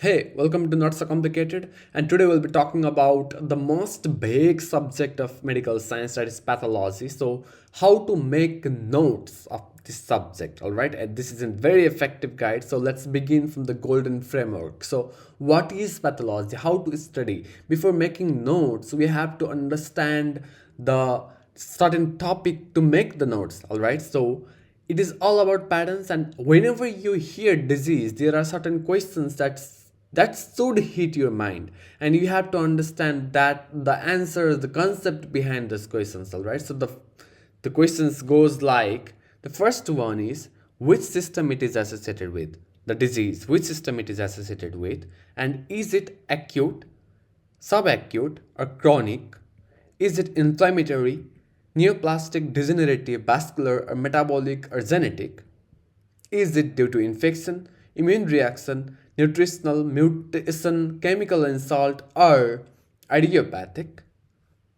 Hey, welcome to Not So Complicated, and today we'll be talking about the most big subject of medical science, that is pathology. So, how to make notes of this subject, all right? And this is a very effective guide. So, let's begin from the golden framework. So, what is pathology? How to study? Before making notes, we have to understand the certain topic to make the notes, all right? So, it is all about patterns, and whenever you hear disease, there are certain questions that should hit your mind, and you have to understand that the answer, the concept behind those questions, all right? So the questions goes like, the first one is which system it is associated with, the disease, which system it is associated with, and is it acute, subacute, or chronic? Is it inflammatory, neoplastic, degenerative, vascular, or metabolic, or genetic? Is it due to infection, immune reaction, nutritional mutation, chemical insult, or idiopathic?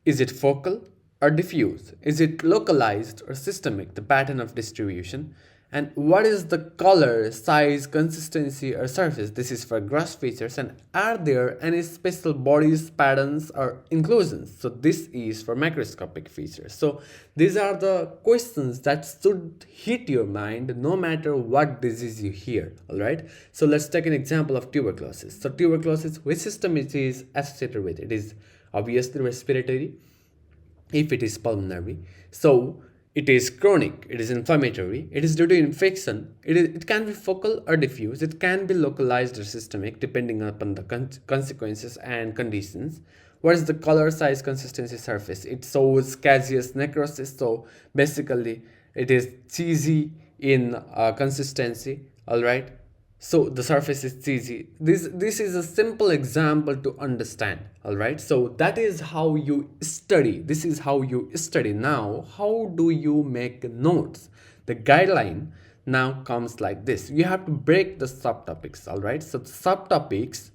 Is it focal or diffuse? Is it localized or systemic, the pattern of distribution? And what is the color, size, consistency, or surface? This is for gross features. And are there any special bodies, patterns, or inclusions? So this is for macroscopic features. So these are the questions that should hit your mind no matter what disease you hear. All right. So let's take an example of tuberculosis. So tuberculosis, which system it is associated with? It is obviously respiratory. If it is pulmonary, so it is chronic, it is inflammatory, it is due to infection, it can be focal or diffuse, it can be localized or systemic depending upon the consequences and conditions. What is the color, size, consistency, surface? It shows caseous necrosis, so basically it is cheesy in consistency, all right? So the surface is cheesy. This is a simple example to understand, all right? So that is how you study. This is how you study. Now, how do you make notes? The guideline now comes like this. You have to break the subtopics, all right? So the subtopics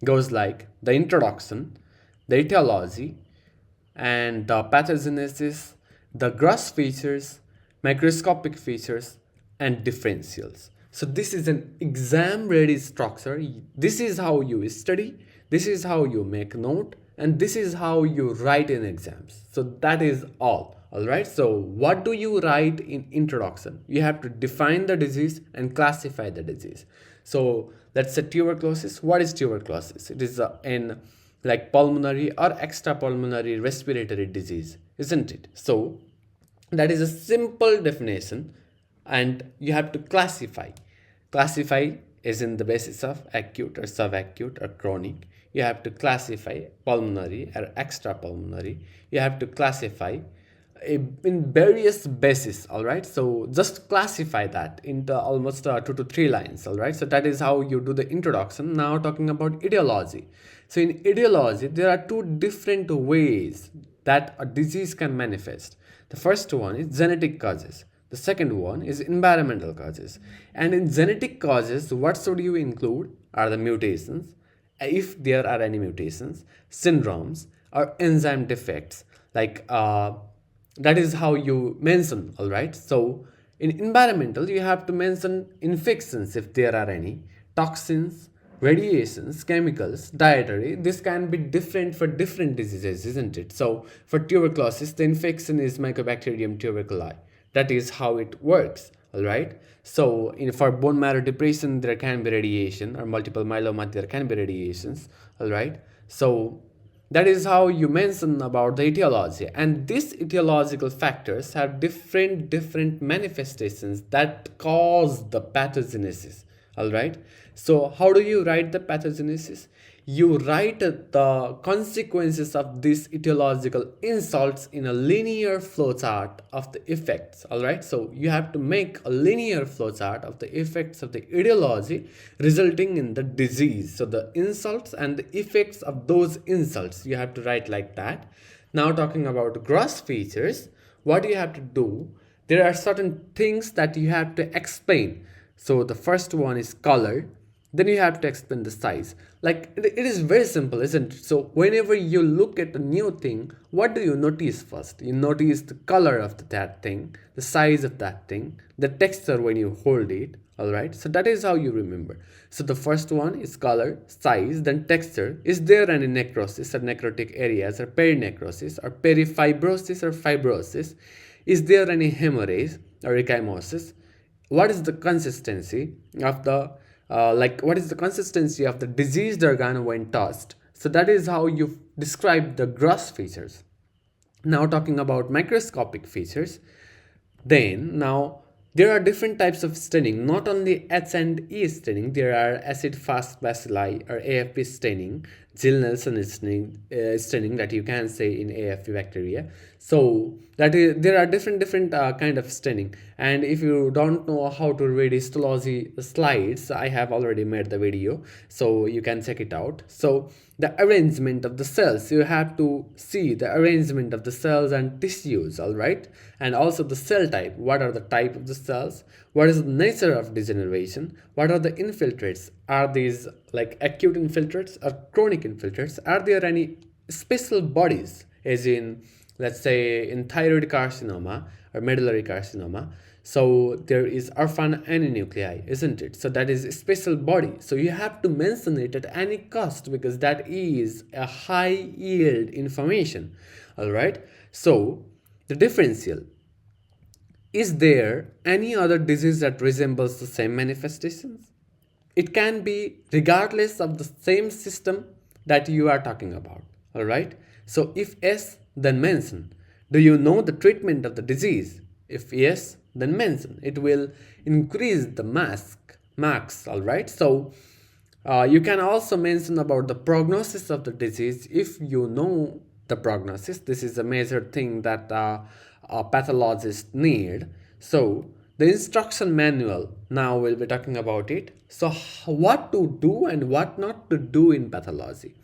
goes like the introduction, the etiology, and the pathogenesis, the gross features, microscopic features, and differentials. So this is an exam ready structure. This is how you study, this is how you make note, and this is how you write in exams. So that is all right? So what do you write in introduction? You have to define the disease and classify the disease. So let's say tuberculosis. What is tuberculosis? It is an like pulmonary or extrapulmonary respiratory disease, isn't it? So that is a simple definition, and you have to classify is in the basis of acute or subacute or chronic. You have to classify pulmonary or extrapulmonary. You have to classify in various bases, all right? So just classify that into almost 2 to 3 lines, all right? So that is how you do the introduction. Now talking about etiology. So in etiology, there are 2 different ways that a disease can manifest. The first one is genetic causes. The second one is environmental causes. And in genetic causes, what should you include are the mutations, if there are any mutations, syndromes, or enzyme defects. Like that is how you mention, all right? So in environmental, you have to mention infections if there are any, toxins, radiations, chemicals, dietary. This can be different for different diseases, isn't it? So for tuberculosis, the infection is Mycobacterium tuberculosis. That is how it works, all right? So for bone marrow depression, there can be radiation, or multiple myeloma, there can be radiations, all right? So that is how you mention about the etiology, and these etiological factors have different manifestations that cause the pathogenesis, all right? So how do you write the pathogenesis? You write the consequences of these etiological insults in a linear flowchart of the effects, all right? So you have to make a linear flowchart of the effects of the etiology resulting in the disease. So the insults and the effects of those insults, you have to write like that. Now talking about gross features, what you have to do, there are certain things that you have to explain. So the first one is color. Then you have to explain the size. Like it is very simple, isn't it? So whenever you look at a new thing, what do you notice first? You notice the color of that thing, the size of that thing, the texture when you hold it, All right, so that is how you remember. So the first one is color, size, then texture. Is there any necrosis or necrotic areas or perinecrosis or perifibrosis or fibrosis? Is there any hemorrhage or ecchymosis? What is the consistency of the what is the consistency of the diseased organ when tossed? So that is how you describe the gross features. Now talking about microscopic features, then now there are different types of staining, not only H and E staining. There are acid fast bacilli or AFP staining, Jill Nelson staining that you can say in AFP bacteria. So that is, there are different kind of staining. And if you don't know how to read histology slides, I have already made the video, so you can check it out. So the arrangement of the cells, you have to see the arrangement of the cells and tissues, all right, and also the cell type. What are the type of the cells? What is the nature of degeneration? What are the infiltrates? Are these like acute infiltrates or chronic infiltrates? Are there any special bodies, as in let's say in thyroid carcinoma or medullary carcinoma? So there is orphan nuclei, isn't it? So that is a special body. So you have to mention it at any cost because that is a high yield information. All right. So the differential. Is there any other disease that resembles the same manifestations? It can be regardless of the same system that you are talking about. All right. So if yes, then mention. Do you know the treatment of the disease? If yes, then mention. It will increase the marks. All right. So you can also mention about the prognosis of the disease if you know the prognosis. This is a major thing that pathologists need. So the instruction manual, now we'll be talking about it. So what to do and what not to do in pathology.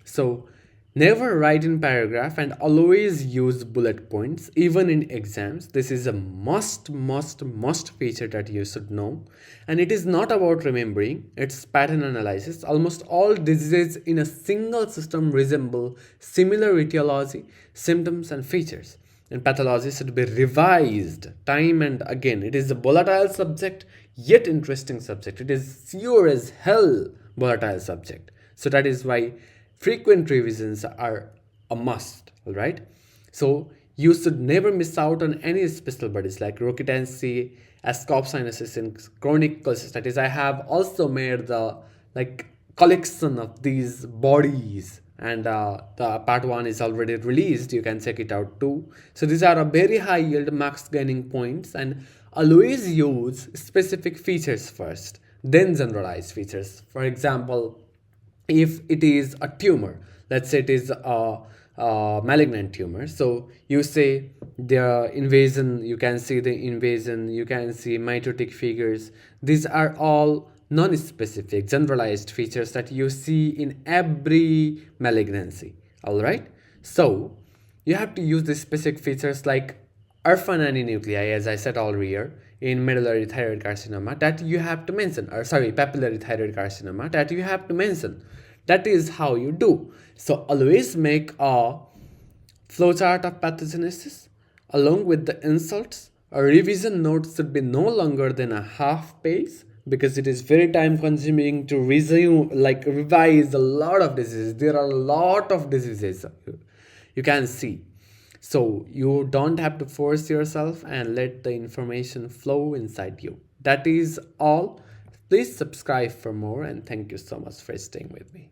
So never write in paragraph and always use bullet points even in exams. This is a must feature that you should know. And it is not about remembering, it's pattern analysis. Almost all diseases in a single system resemble similar etiology, symptoms and features. And pathology should be revised time and again. It is a volatile subject, yet interesting subject. It is sure as hell volatile subject. So that is why frequent revisions are a must. All right. So you should never miss out on any special bodies like roquitancy, ascopsinusis, and chronic cholecystitis. I have also made the collection of these bodies, and the part 1 is already released. You can check it out too. So these are a very high yield marks gaining points, and always use specific features first, then generalized features. For example, if it is a tumor, let's say it is a malignant tumor, so you say the invasion, you can see the invasion, you can see mitotic figures. These are all non-specific generalized features that you see in every malignancy. All right, so you have to use the specific features like orphan nuclei, as I said earlier, in medullary thyroid carcinoma, that you have to mention, or sorry, papillary thyroid carcinoma, that you have to mention. That is how you do. So always make a flowchart of pathogenesis along with the insults. A revision note should be no longer than a half page because it is very time consuming to revise a lot of diseases. There are a lot of diseases you can see. So you don't have to force yourself and let the information flow inside you. That is all. Please subscribe for more, and thank you so much for staying with me.